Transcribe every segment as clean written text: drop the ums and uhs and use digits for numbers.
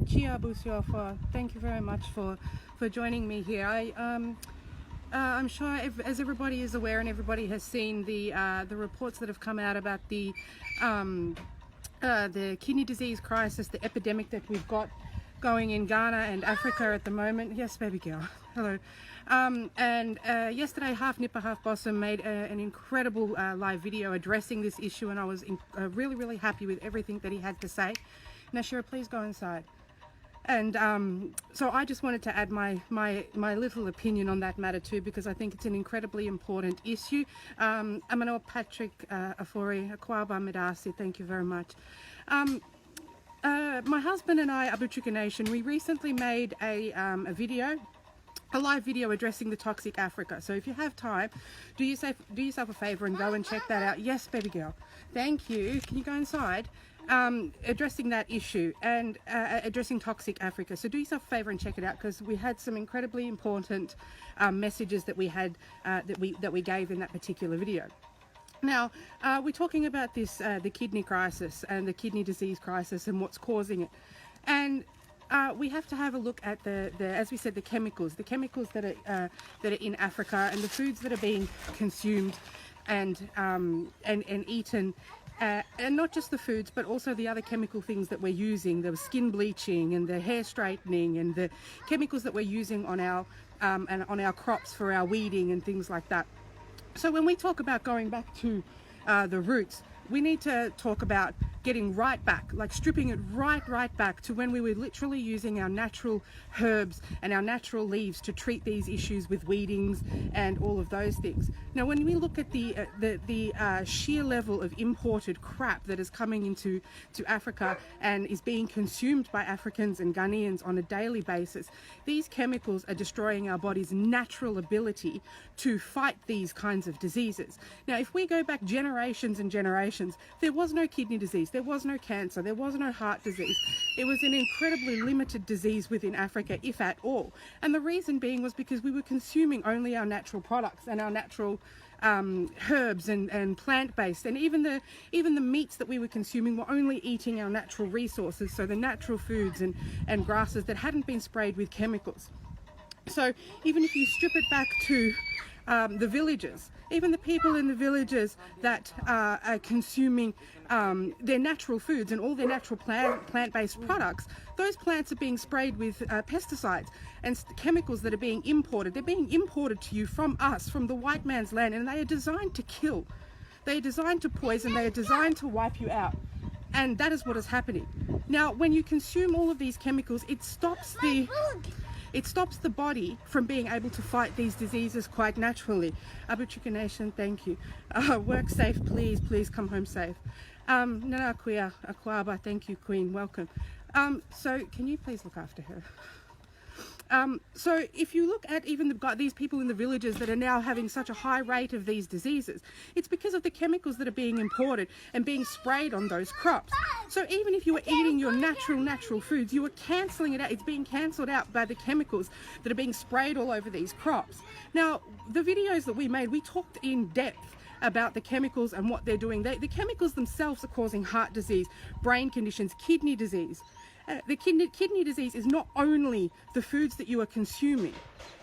Chia Busuafa, thank you very much for joining me here. I'm sure, as everybody is aware and everybody has seen the reports that have come out about the kidney disease crisis, the epidemic that we've got going in Ghana and Africa at the moment. Yes, baby girl. Hello. Yesterday, Half Nipper, Half Bosom made an incredible live video addressing this issue, and I was really, really happy with everything that he had to say. Now, Shira, please go inside. And so I just wanted to add my little opinion on that matter too, because I think it's an incredibly important issue. Amano Patrick Afori Akwaba Medasi, thank you very much. My husband and I, Trika Nation, we recently made a live video addressing the toxic Africa. So if you have time, do yourself a favor and go and check that out. Yes, baby girl. Thank you. Can you go inside? Addressing that issue and addressing toxic Africa. So do yourself a favor and check it out, because we had some incredibly important messages that we had that we gave in that particular video. Now, we're talking about this the kidney crisis and the kidney disease crisis and what's causing it. And we have to have a look at the as we said, the chemicals that are in Africa, and the foods that are being consumed and eaten. And not just the foods, but also the other chemical things that we're using, the skin bleaching and the hair straightening and the chemicals that we're using on our crops for our weeding and things like that. So when we talk about going back to the roots, we need to talk about getting right back, like stripping it right back to when we were literally using our natural herbs and our natural leaves to treat these issues with weedings and all of those things. Now, when we look at the sheer level of imported crap that is coming into Africa and is being consumed by Africans and Ghanaians on a daily basis, these chemicals are destroying our body's natural ability to fight these kinds of diseases. Now, if we go back generations and generations, there was no kidney disease, there was no cancer, there was no heart disease. It was an incredibly limited disease within Africa, if at all. And the reason being was because we were consuming only our natural products and our natural herbs and plant-based, and even the meats that we were consuming were only eating our natural resources, so the natural foods and grasses that hadn't been sprayed with chemicals. So even if you strip it back to the villages, even the people in the villages that are consuming their natural foods and all their natural plant-based products, those plants are being sprayed with pesticides and chemicals that are being imported. They're being imported to you from us, from the white man's land, and they are designed to kill. They are designed to poison. They are designed to wipe you out. And that is what is happening. Now, when you consume all of these chemicals, it stops the body from being able to fight these diseases quite naturally. Trika Nation, thank you. Work safe, please. Please come home safe. Nana Akuya Akwaba, thank you, Queen. Welcome. So can you please look after her? So if you look at even these people in the villages that are now having such a high rate of these diseases, it's because of the chemicals that are being imported and being sprayed on those crops. So even if you were eating your natural foods, you were cancelling it out. It's being cancelled out by the chemicals that are being sprayed all over these crops. Now, the videos that we made, we talked in depth about the chemicals and what they're doing. The chemicals themselves are causing heart disease, brain conditions, kidney disease. The kidney disease is not only the foods that you are consuming,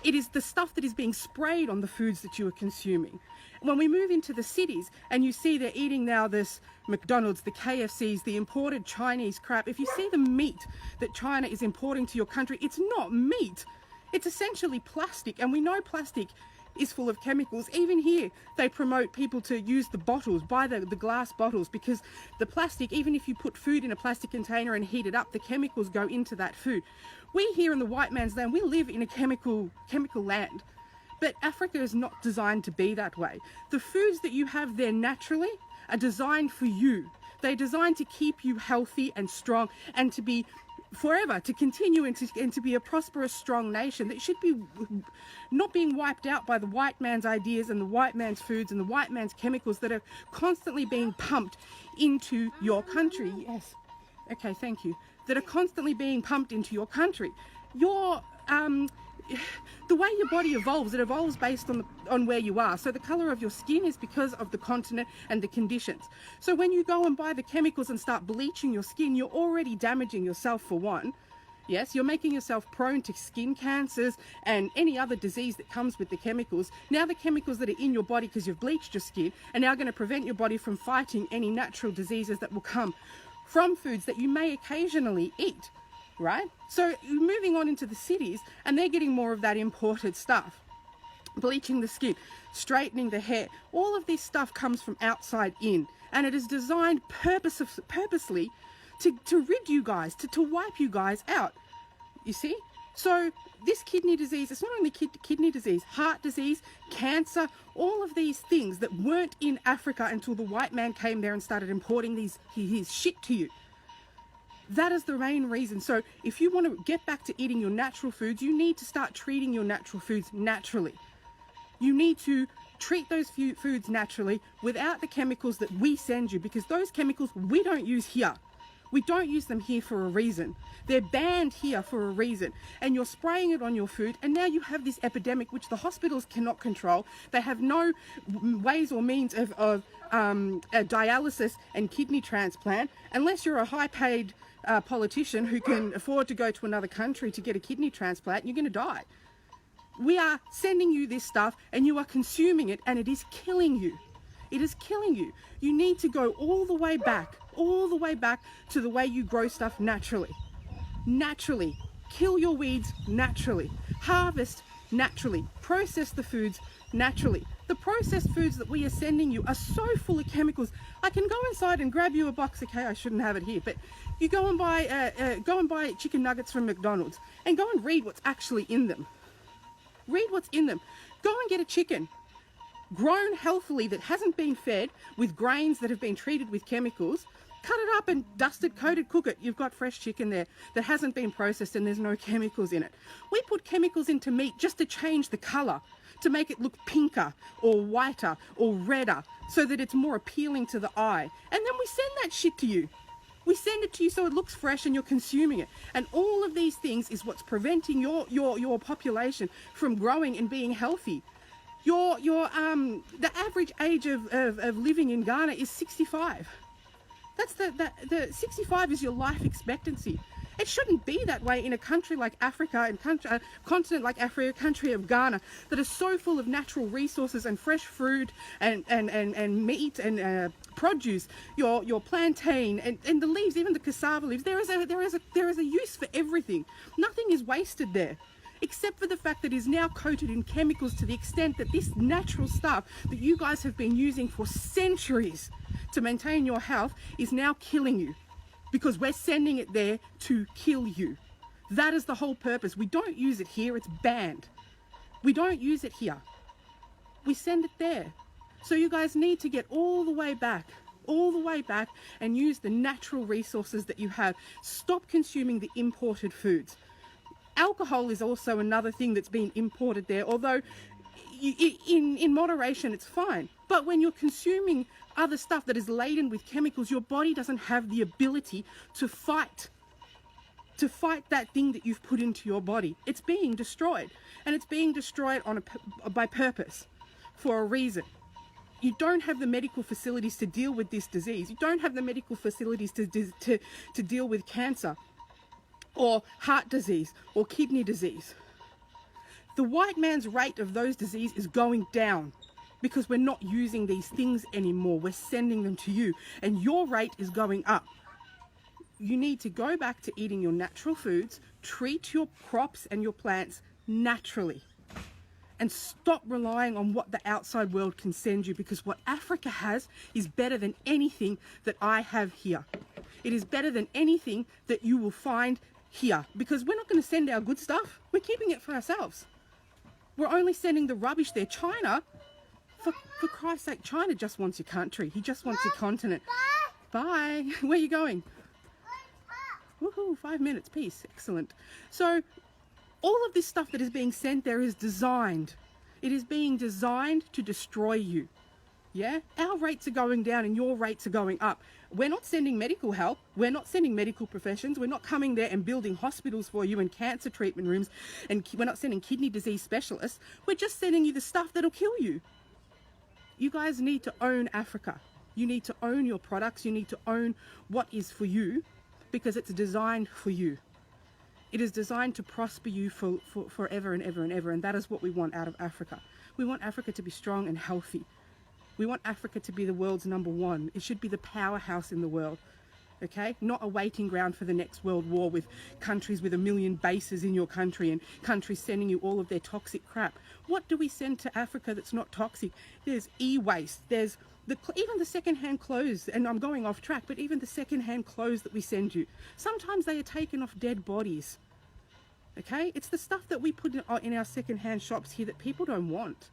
it is the stuff that is being sprayed on the foods that you are consuming. When we move into the cities and you see they're eating now this McDonald's, the KFCs, the imported Chinese crap, if you see the meat that China is importing to your country, it's not meat. It's essentially plastic, and we know plastic is full of chemicals. Even here, they promote people to use the bottles, buy the glass bottles, because the plastic, even if you put food in a plastic container and heat it up, the chemicals go into that food. We here in the white man's land, we live in a chemical land. But Africa is not designed to be that way. The foods that you have there naturally are designed for you. They're designed to keep you healthy and strong and to be forever, to continue and to be a prosperous, strong nation that should be not being wiped out by the white man's ideas and the white man's foods and the white man's chemicals that are constantly being pumped into your country. Yes. Okay, thank you. That are constantly being pumped into your country. The way your body evolves, it evolves based on where you are. So the color of your skin is because of the continent and the conditions. So when you go and buy the chemicals and start bleaching your skin, you're already damaging yourself, for one. Yes, you're making yourself prone to skin cancers and any other disease that comes with the chemicals. Now the chemicals that are in your body because you've bleached your skin are now going to prevent your body from fighting any natural diseases that will come from foods that you may occasionally eat, right? So moving on into the cities, and they're getting more of that imported stuff. Bleaching the skin, straightening the hair, all of this stuff comes from outside in, and it is designed purposely to rid you guys, to wipe you guys out, you see? So this kidney disease, it's not only kidney disease, heart disease, cancer, all of these things that weren't in Africa until the white man came there and started importing his shit to you. That is the main reason. So if you want to get back to eating your natural foods, you need to start treating your natural foods naturally. You need to treat those foods naturally without the chemicals that we send you, because those chemicals we don't use here. We don't use them here for a reason. They're banned here for a reason. And you're spraying it on your food, and now you have this epidemic which the hospitals cannot control. They have no ways or means of dialysis and kidney transplant, unless you're a high-paid politician who can afford to go to another country to get a kidney transplant. You're going to die. We are sending you this stuff, and you are consuming it, and it is killing you. It is killing you. You need to go all the way back to the way you grow stuff naturally. Naturally. Kill your weeds naturally. Harvest naturally. Process the foods naturally. The processed foods that we are sending you are so full of chemicals. I can go inside and grab you a box. Okay, I shouldn't have it here, but you go and buy chicken nuggets from McDonald's and go and read what's actually in them. Read what's in them. Go and get a chicken grown healthily that hasn't been fed with grains that have been treated with chemicals. Cut it up and dust it, coat it, cook it. You've got fresh chicken there that hasn't been processed and there's no chemicals in it. We put chemicals into meat just to change the color, to make it look pinker or whiter or redder so that it's more appealing to the eye. And then we send that shit to you. We send it to you so it looks fresh and you're consuming it. And all of these things is what's preventing your population from growing and being healthy. The average age of living in Ghana is 65. That's the 65 is your life expectancy. It shouldn't be that way in a country like Africa and continent like Africa, country of Ghana, that is so full of natural resources and fresh fruit and meat and produce. Your plantain and the leaves, even the cassava leaves. There is a use for everything. Nothing is wasted there, except for the fact that it is now coated in chemicals to the extent that this natural stuff that you guys have been using for centuries to maintain your health is now killing you, because we're sending it there to kill you. That is the whole purpose. We don't use it here, it's banned. We don't use it here. We send it there. So you guys need to get all the way back and use the natural resources that you have. Stop consuming the imported foods. Alcohol is also another thing that's being imported there, although in moderation it's fine. But when you're consuming other stuff that is laden with chemicals, your body doesn't have the ability to fight that thing that you've put into your body. It's being destroyed, and it's being destroyed by purpose, for a reason. You don't have the medical facilities to deal with this disease. You don't have the medical facilities to deal with cancer or heart disease or kidney disease. The white man's rate of those diseases is going down because we're not using these things anymore. We're sending them to you, and your rate is going up. You need to go back to eating your natural foods, treat your crops and your plants naturally, and stop relying on what the outside world can send you, because what Africa has is better than anything that I have here. It is better than anything that you will find here, because we're not going to send our good stuff. We're keeping it for ourselves. We're only sending the rubbish there. China, for Christ's sake, China just wants your country. He just wants your continent. Bye. Where are you going? Woohoo, 5 minutes, peace, excellent. So all of this stuff that is being sent there is designed. It is being designed to destroy you. Yeah, our rates are going down and your rates are going up. We're not sending medical help. We're not sending medical professions. We're not coming there and building hospitals for you and cancer treatment rooms. And we're not sending kidney disease specialists. We're just sending you the stuff that'll kill you. You guys need to own Africa. You need to own your products. You need to own what is for you, because it's designed for you. It is designed to prosper you for forever and ever and ever, and that is what we want out of Africa. We want Africa to be strong and healthy. We want Africa to be the world's #1. It should be the powerhouse in the world, okay? Not a waiting ground for the next world war with countries with 1 million bases in your country and countries sending you all of their toxic crap. What do we send to Africa that's not toxic? There's e-waste, there's even the second-hand clothes, and I'm going off track, but even the second-hand clothes that we send you, sometimes they are taken off dead bodies, okay? It's the stuff that we put in our second-hand shops here that people don't want.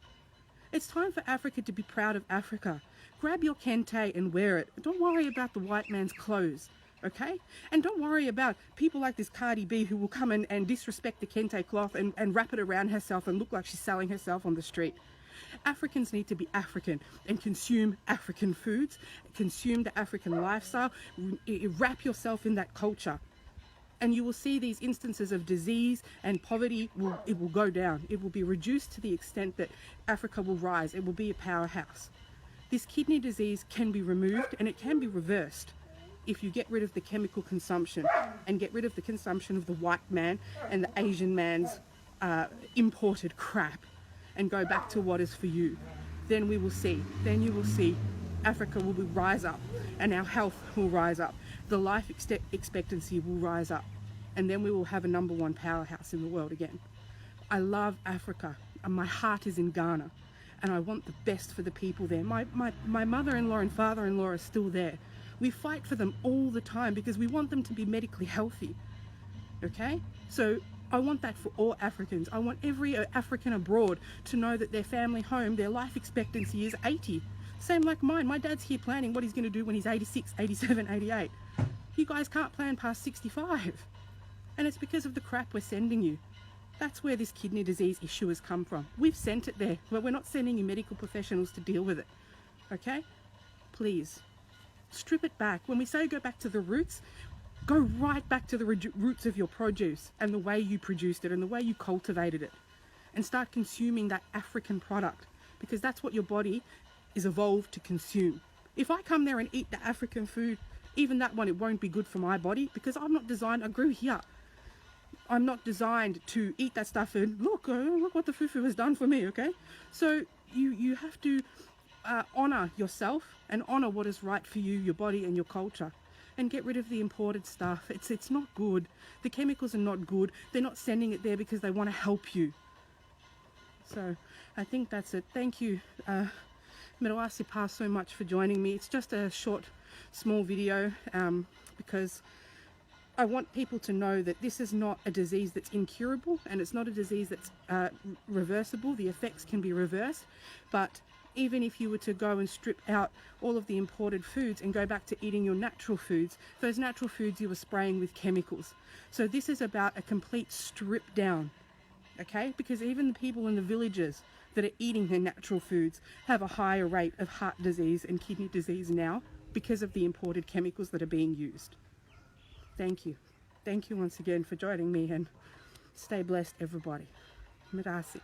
It's time for Africa to be proud of Africa. Grab your kente and wear it. Don't worry about the white man's clothes, okay? And don't worry about people like this Cardi B who will come and disrespect the kente cloth and wrap it around herself and look like she's selling herself on the street. Africans need to be African and consume African foods, consume the African lifestyle, wrap yourself in that culture. And you will see these instances of disease and poverty, it will go down. It will be reduced to the extent that Africa will rise. It will be a powerhouse. This kidney disease can be removed and it can be reversed if you get rid of the chemical consumption and get rid of the consumption of the white man and the Asian man's imported crap and go back to what is for you. Then we will see. Then you will see Africa will rise up and our health will rise up. The life expectancy will rise up, and then we will have a #1 powerhouse in the world again. I love Africa, and my heart is in Ghana, and I want the best for the people there. My mother-in-law and father-in-law are still there. We fight for them all the time because we want them to be medically healthy, okay? So I want that for all Africans. I want every African abroad to know that their family home, their life expectancy is 80. Same like mine. My dad's here planning what he's going to do when he's 86, 87, 88. You guys can't plan past 65. And it's because of the crap we're sending you. That's where this kidney disease issue has come from. We've sent it there, but we're not sending you medical professionals to deal with it. Okay? Please, strip it back. When we say go back to the roots, go right back to the roots of your produce and the way you produced it and the way you cultivated it. And start consuming that African product, because that's what your body is evolved to consume. If I come there and eat the African food, even that one, it won't be good for my body because I'm not designed, I grew here. I'm not designed to eat that stuff and look what the fufu has done for me, okay? So you have to honor yourself and honor what is right for you, your body and your culture, and get rid of the imported stuff. It's not good. The chemicals are not good. They're not sending it there because they want to help you. So I think that's it. Thank you. Meroasipa so much for joining me. It's just a short, small video because I want people to know that this is not a disease that's incurable and it's not a disease that's reversible. The effects can be reversed, but even if you were to go and strip out all of the imported foods and go back to eating your natural foods, those natural foods you were spraying with chemicals. So this is about a complete strip down, okay? Because even the people in the villages that are eating their natural foods have a higher rate of heart disease and kidney disease now because of the imported chemicals that are being used. Thank you. Thank you once again for joining me, and stay blessed, everybody. Mirasi.